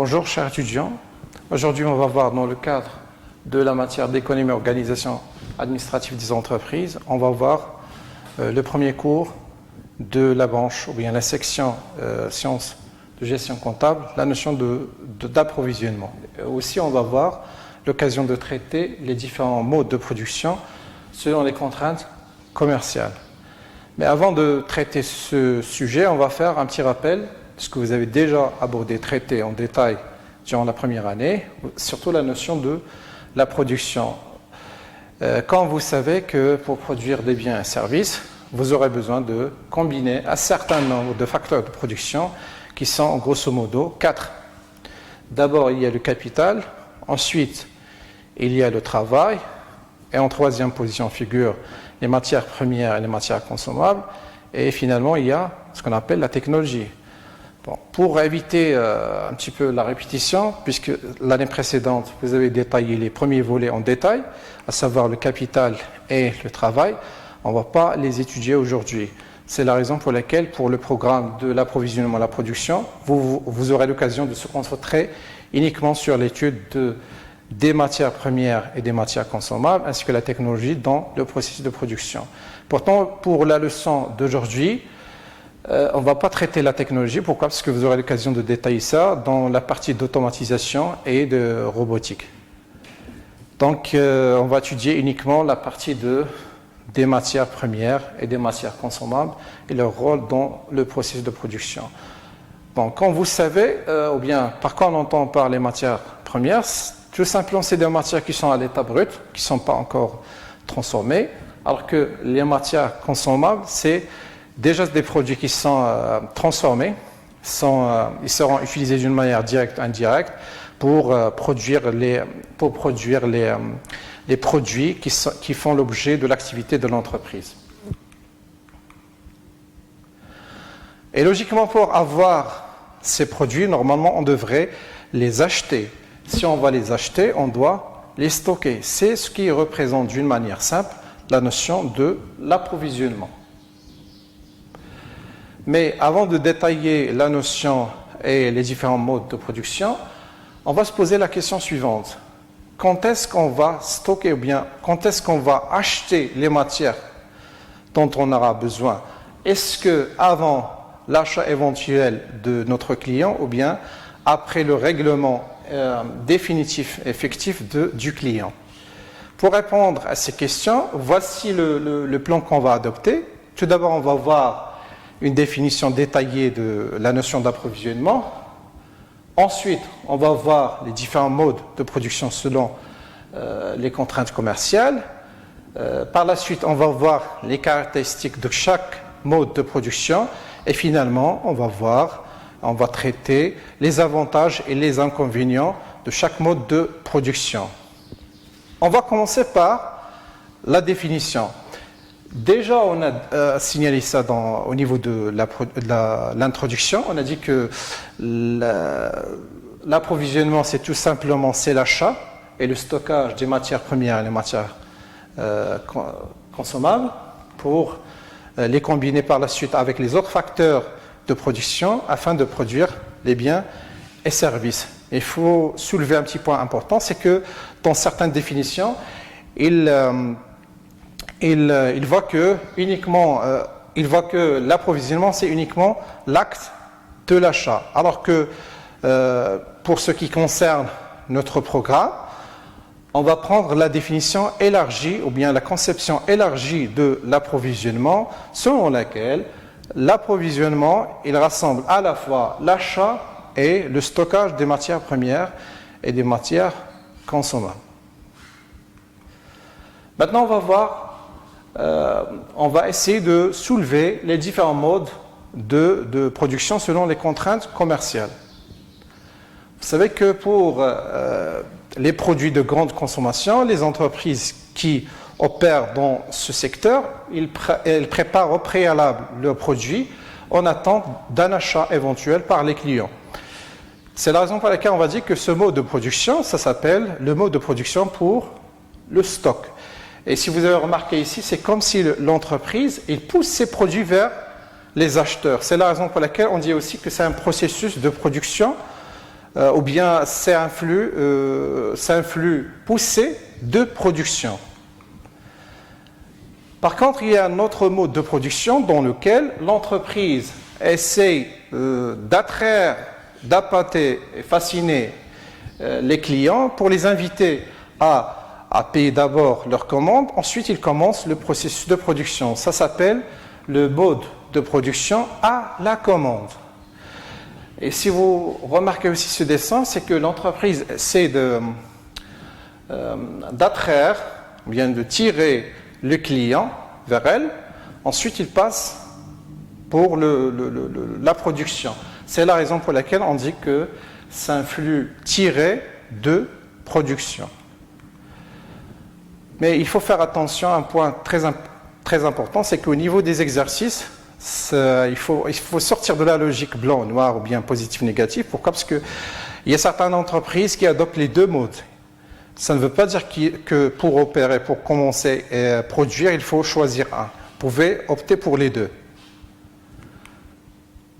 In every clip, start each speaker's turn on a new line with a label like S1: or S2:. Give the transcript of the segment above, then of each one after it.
S1: Bonjour chers étudiants, aujourd'hui on va voir dans le cadre de la matière d'économie et organisation administrative des entreprises, on va voir le premier cours de la branche ou bien la section sciences de gestion comptable, la notion d'approvisionnement. Aussi on va voir l'occasion de traiter les différents modes de production selon les contraintes commerciales. Mais avant de traiter ce sujet, on va faire un petit rappel de ce que vous avez déjà abordé, traité en détail durant la première année, surtout la notion de la production. Quand vous savez que pour produire des biens et services, vous aurez besoin de combiner un certain nombre de facteurs de production qui sont grosso modo 4. D'abord, il y a le capital, ensuite, il y a le travail, et en troisième position figurent les matières premières et les matières consommables, et finalement, il y a ce qu'on appelle la technologie. Bon, pour éviter un petit peu la répétition, puisque l'année précédente, vous avez détaillé les premiers volets en détail, à savoir le capital et le travail, on ne va pas les étudier aujourd'hui. C'est la raison pour laquelle, pour le programme de l'approvisionnement et la production, vous aurez l'occasion de se concentrer uniquement sur l'étude des matières premières et des matières consommables, ainsi que la technologie dans le processus de production. Pourtant, pour la leçon d'aujourd'hui, on ne va pas traiter la technologie. Pourquoi? Parce que vous aurez l'occasion de détailler ça dans la partie d'automatisation et de robotique. Donc, on va étudier uniquement la partie des matières premières et des matières consommables et leur rôle dans le processus de production. Bon, quand vous savez, ou bien par quoi on entend par les matières premières, tout simplement, c'est des matières qui sont à l'état brut, qui ne sont pas encore transformées, alors que les matières consommables, c'est déjà des produits qui sont transformés, ils seront utilisés d'une manière directe ou indirecte pour produire les produits qui font l'objet de l'activité de l'entreprise. Et logiquement, pour avoir ces produits, normalement, on devrait les acheter. Si on va les acheter, on doit les stocker. C'est ce qui représente d'une manière simple la notion de l'approvisionnement. Mais avant de détailler la notion et les différents modes de production, on va se poser la question suivante. Quand est-ce qu'on va stocker ou bien quand est-ce qu'on va acheter les matières dont on aura besoin? Est-ce qu'avant l'achat éventuel de notre client ou bien après le règlement définitif, effectif du client? Pour répondre à ces questions, voici le plan qu'on va adopter. Tout d'abord, on va voir une définition détaillée de la notion d'approvisionnement. Ensuite, on va voir les différents modes de production selon les contraintes commerciales. Par la suite, on va voir les caractéristiques de chaque mode de production. Et finalement, on va traiter les avantages et les inconvénients de chaque mode de production. On va commencer par la définition. Déjà, on a signalé ça au niveau de l'introduction. On a dit que l'approvisionnement, c'est tout simplement l'achat et le stockage des matières premières et les matières consommables pour les combiner par la suite avec les autres facteurs de production afin de produire les biens et services. Il faut soulever un petit point important, c'est que dans certaines définitions, il voit que l'approvisionnement, c'est uniquement l'acte de l'achat. Alors que pour ce qui concerne notre programme, on va prendre la définition élargie ou bien la conception élargie de l'approvisionnement, selon laquelle l'approvisionnement, il rassemble à la fois l'achat et le stockage des matières premières et des matières consommables. Maintenant, on va essayer de soulever les différents modes de production selon les contraintes commerciales. Vous savez que pour les produits de grande consommation, les entreprises qui opèrent dans ce secteur, elles préparent au préalable leurs produits en attente d'un achat éventuel par les clients. C'est la raison pour laquelle on va dire que ce mode de production, ça s'appelle le mode de production pour le stock. Et si vous avez remarqué ici, c'est comme si l'entreprise pousse ses produits vers les acheteurs. C'est la raison pour laquelle on dit aussi que c'est un processus de production ou bien c'est un flux poussé de production. Par contre, il y a un autre mode de production dans lequel l'entreprise essaie d'attraire, d'appâter et fasciner les clients pour les inviter à payer d'abord leurs commandes, ensuite ils commencent le processus de production. Ça s'appelle le mode de production à la commande. Et si vous remarquez aussi ce dessin, c'est que l'entreprise essaie d'attraire, ou bien de tirer le client vers elle, ensuite il passe pour la production. C'est la raison pour laquelle on dit que c'est un flux tiré de production. Mais il faut faire attention à un point très important, c'est qu'au niveau des exercices, il faut sortir de la logique blanc, noir ou bien positif, négatif. Pourquoi? Parce qu'il y a certaines entreprises qui adoptent les deux modes. Ça ne veut pas dire que pour opérer, pour commencer à produire, il faut choisir un. Vous pouvez opter pour les deux.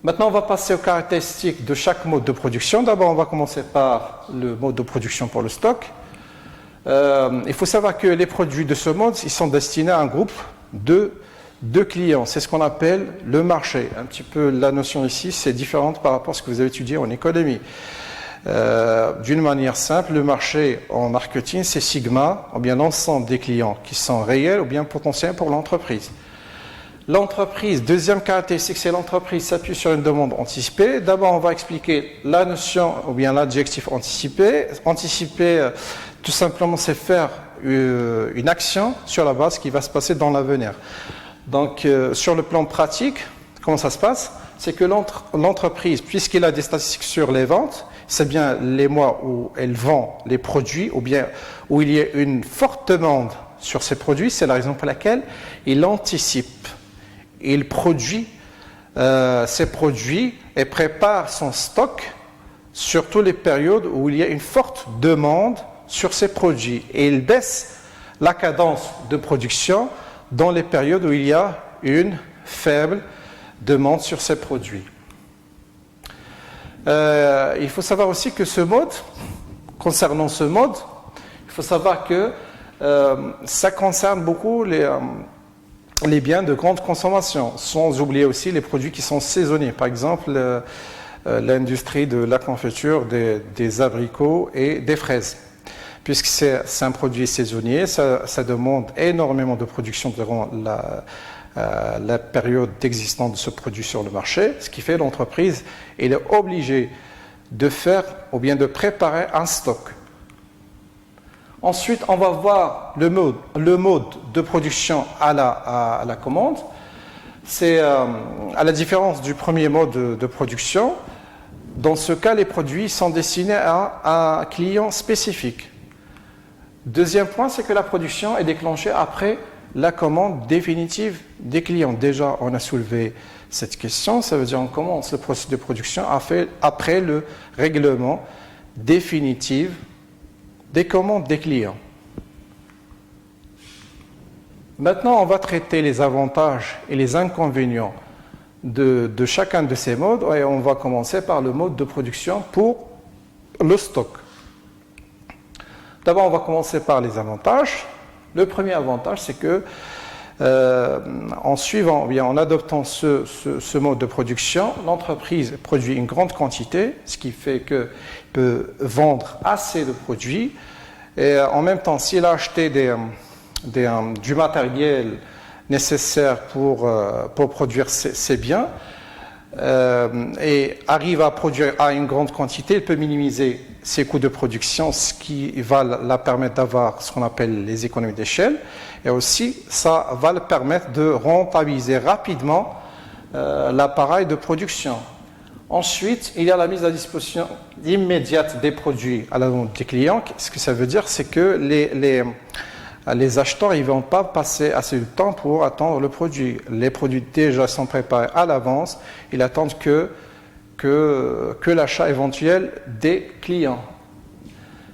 S1: Maintenant, on va passer aux caractéristiques de chaque mode de production. D'abord, on va commencer par le mode de production pour le stock. Il faut savoir que les produits de ce mode, ils sont destinés à un groupe de clients. C'est ce qu'on appelle le marché. Un petit peu la notion ici, c'est différente par rapport à ce que vous avez étudié en économie. D'une manière simple, le marché en marketing, c'est sigma, ou bien l'ensemble des clients qui sont réels ou bien potentiels pour l'entreprise. L'entreprise, deuxième caractéristique, c'est l'entreprise s'appuie sur une demande anticipée. D'abord, on va expliquer la notion ou bien l'adjectif anticipé. Anticiper, tout simplement, c'est faire une action sur la base qui va se passer dans l'avenir. Donc, sur le plan pratique, comment ça se passe? C'est que l'entreprise, puisqu'il a des statistiques sur les ventes, c'est bien les mois où elle vend les produits ou bien où il y a une forte demande sur ces produits, c'est la raison pour laquelle il anticipe. Il produit ces produits et prépare son stock sur toutes les périodes où il y a une forte demande sur ces produits. Et il baisse la cadence de production dans les périodes où il y a une faible demande sur ces produits. Il faut savoir aussi que ce mode, concernant ce mode, il faut savoir que ça concerne beaucoup les biens de grande consommation, sans oublier aussi les produits qui sont saisonniers. Par exemple, l'industrie de la confiture, des abricots et des fraises. Puisque c'est un produit saisonnier, ça demande énormément de production durant la période d'existence de ce produit sur le marché, ce qui fait l'entreprise elle est obligée de faire ou bien de préparer un stock. Ensuite, on va voir le mode de production à la commande. C'est à la différence du premier mode de production. Dans ce cas, les produits sont destinés à un client spécifique. Deuxième point, c'est que la production est déclenchée après la commande définitive des clients. Déjà, on a soulevé cette question, ça veut dire qu'on commence le processus de production après le règlement définitif des commandes des clients. Maintenant, on va traiter les avantages et les inconvénients de chacun de ces modes et on va commencer par le mode de production pour le stock. D'abord, on va commencer par les avantages. Le premier avantage, c'est que en adoptant ce mode de production, l'entreprise produit une grande quantité, ce qui fait qu'elle peut vendre assez de produits. Et en même temps, s'il a acheté du matériel nécessaire pour produire ses biens et arrive à produire à une grande quantité, il peut minimiser ses coûts de production, ce qui va la permettre d'avoir ce qu'on appelle les économies d'échelle. Et aussi, ça va le permettre de rentabiliser rapidement l'appareil de production. Ensuite, il y a la mise à disposition immédiate des produits à la vente des clients. Ce que ça veut dire, c'est que les acheteurs ils ne vont pas passer assez de temps pour attendre le produit. Les produits déjà sont préparés à l'avance. Ils attendent que l'achat éventuel des clients.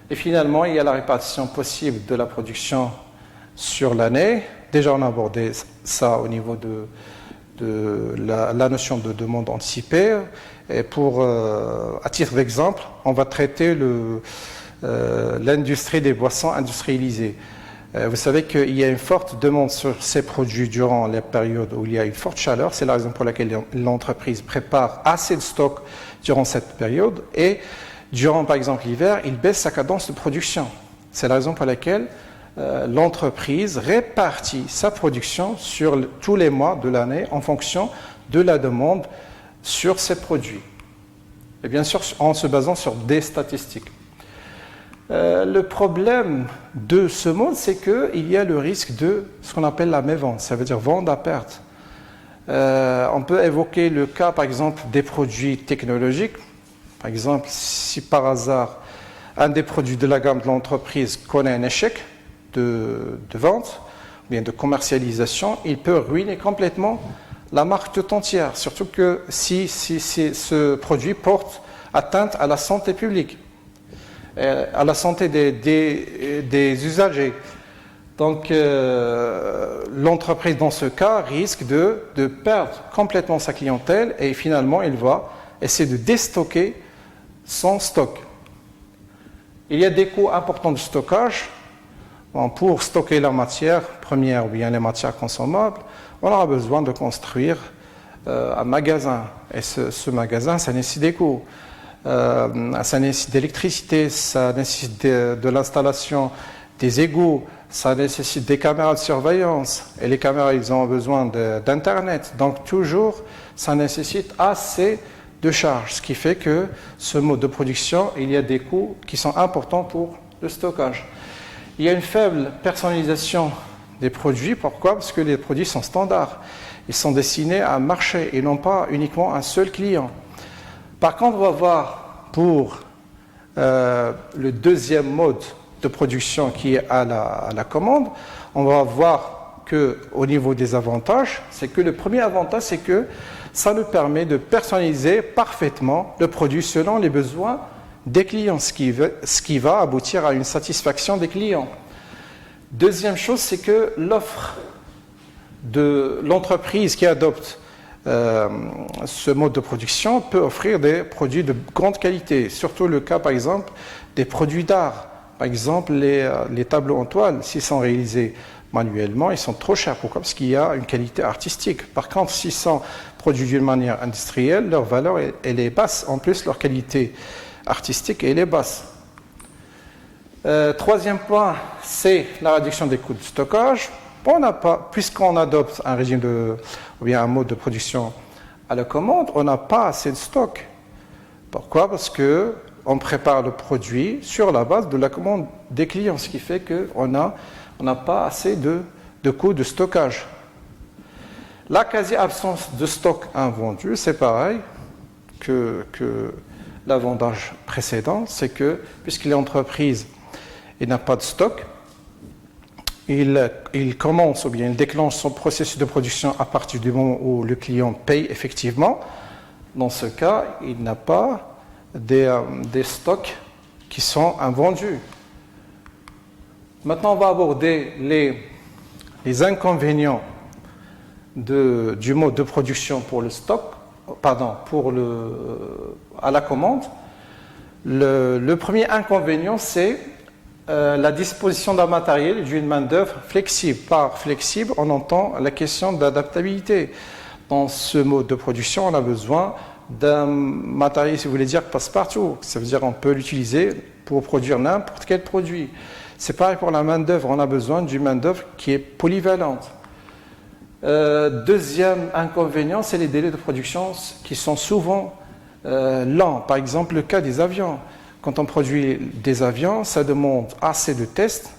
S1: Et finalement, il y a la répartition possible de la production sur l'année. Déjà, on a abordé ça au niveau de la notion de demande anticipée. Et à titre d'exemple, on va traiter l'industrie des boissons industrialisées. Vous savez qu'il y a une forte demande sur ces produits durant les périodes où il y a une forte chaleur. C'est la raison pour laquelle l'entreprise prépare assez de stock durant cette période. Et durant, par exemple, l'hiver, il baisse sa cadence de production. C'est la raison pour laquelle l'entreprise répartit sa production sur tous les mois de l'année en fonction de la demande sur ces produits. Et bien sûr, en se basant sur des statistiques. Le problème de ce mode, c'est qu'il y a le risque de ce qu'on appelle la mévente, ça veut dire vendre à perte. On peut évoquer le cas, par exemple, des produits technologiques. Par exemple, si par hasard, un des produits de la gamme de l'entreprise connaît un échec de vente, ou bien de commercialisation, il peut ruiner complètement la marque tout entière, surtout que si ce produit porte atteinte à la santé publique, à la santé des usagers. Donc l'entreprise dans ce cas risque de perdre complètement sa clientèle et finalement il va essayer de déstocker son stock. Il y a des coûts importants de stockage. Pour stocker la matière première ou bien les matières consommables, on aura besoin de construire un magasin. Et ce magasin, ça nécessite des coûts. Ça nécessite d'électricité, ça nécessite de l'installation des égouts, ça nécessite des caméras de surveillance. Et les caméras, ils ont besoin d'Internet. Donc toujours, ça nécessite assez de charges. Ce qui fait que ce mode de production, il y a des coûts qui sont importants pour le stockage. Il y a une faible personnalisation des produits. Pourquoi? Parce que les produits sont standards. Ils sont destinés à marcher et non pas uniquement un seul client. Par contre, on va voir pour le deuxième mode de production qui est à la commande, on va voir qu'au niveau des avantages, c'est que le premier avantage, c'est que ça nous permet de personnaliser parfaitement le produit selon les besoins des clients, ce qui va aboutir à une satisfaction des clients. Deuxième chose, c'est que l'offre de l'entreprise qui adopte ce mode de production peut offrir des produits de grande qualité, surtout le cas par exemple des produits d'art. Par exemple, les tableaux en toile, s'ils sont réalisés manuellement, ils sont trop chers. Pourquoi? Parce qu'il y a une qualité artistique. Par contre, s'ils sont produits d'une manière industrielle, leur valeur elle est basse. En plus, leur qualité artistique elle est basse. Troisième point, c'est la réduction des coûts de stockage. Puisqu'on adopte un régime ou bien un mode de production à la commande, on n'a pas assez de stock. Pourquoi? Parce qu'on prépare le produit sur la base de la commande des clients, ce qui fait qu'on n'a pas assez de coûts de stockage. La quasi-absence de stock invendu, c'est pareil que l'avantage précédent, c'est que puisque l'entreprise n'a pas de stock, il commence ou bien il déclenche son processus de production à partir du moment où le client paye effectivement. Dans ce cas, il n'a pas des stocks qui sont invendus. Maintenant, on va aborder les inconvénients du mode de production pour le stock, à la commande. Le premier inconvénient, c'est la disposition d'un matériel et d'une main-d'œuvre flexible. Par flexible, on entend la question d'adaptabilité. Dans ce mode de production, on a besoin d'un matériel, si vous voulez dire, passe-partout. Ça veut dire qu'on peut l'utiliser pour produire n'importe quel produit. C'est pareil pour la main-d'œuvre. On a besoin d'une main-d'œuvre qui est polyvalente. Deuxième inconvénient, c'est les délais de production qui sont souvent lents. Par exemple, le cas des avions. Quand on produit des avions, ça demande assez de tests,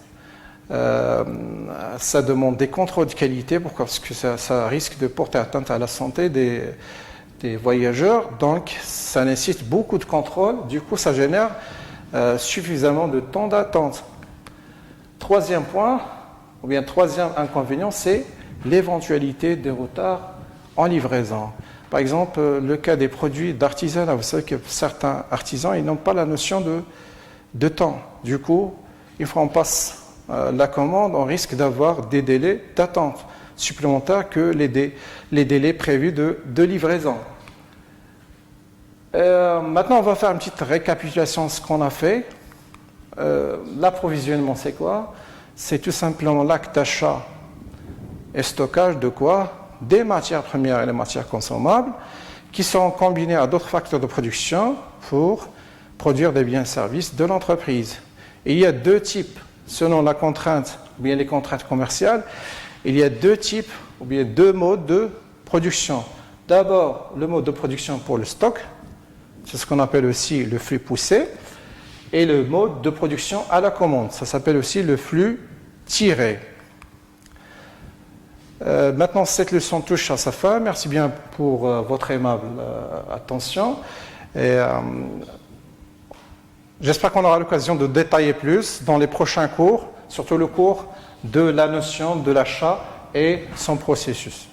S1: ça demande des contrôles de qualité parce que ça risque de porter atteinte à la santé des voyageurs. Donc, ça nécessite beaucoup de contrôles. Du coup, ça génère suffisamment de temps d'attente. Troisième point, ou bien troisième inconvénient, c'est l'éventualité des retards en livraison. Par exemple, le cas des produits d'artisanat. Vous savez que certains artisans, ils n'ont pas la notion de temps. Du coup, une fois qu'on passe la commande, on risque d'avoir des délais d'attente supplémentaires que les délais prévus de livraison. Maintenant, on va faire une petite récapitulation de ce qu'on a fait. L'approvisionnement, c'est quoi? C'est tout simplement l'acte d'achat et stockage de quoi? Des matières premières et des matières consommables qui sont combinés à d'autres facteurs de production pour produire des biens et services de l'entreprise. Il y a deux types, selon la contrainte ou bien les contraintes commerciales, il y a deux types ou bien deux modes de production. D'abord, le mode de production pour le stock, c'est ce qu'on appelle aussi le flux poussé, et le mode de production à la commande, ça s'appelle aussi le flux tiré. Maintenant, cette leçon touche à sa fin. Merci bien pour votre aimable attention. Et, j'espère qu'on aura l'occasion de détailler plus dans les prochains cours, surtout le cours de la notion de l'achat et son processus.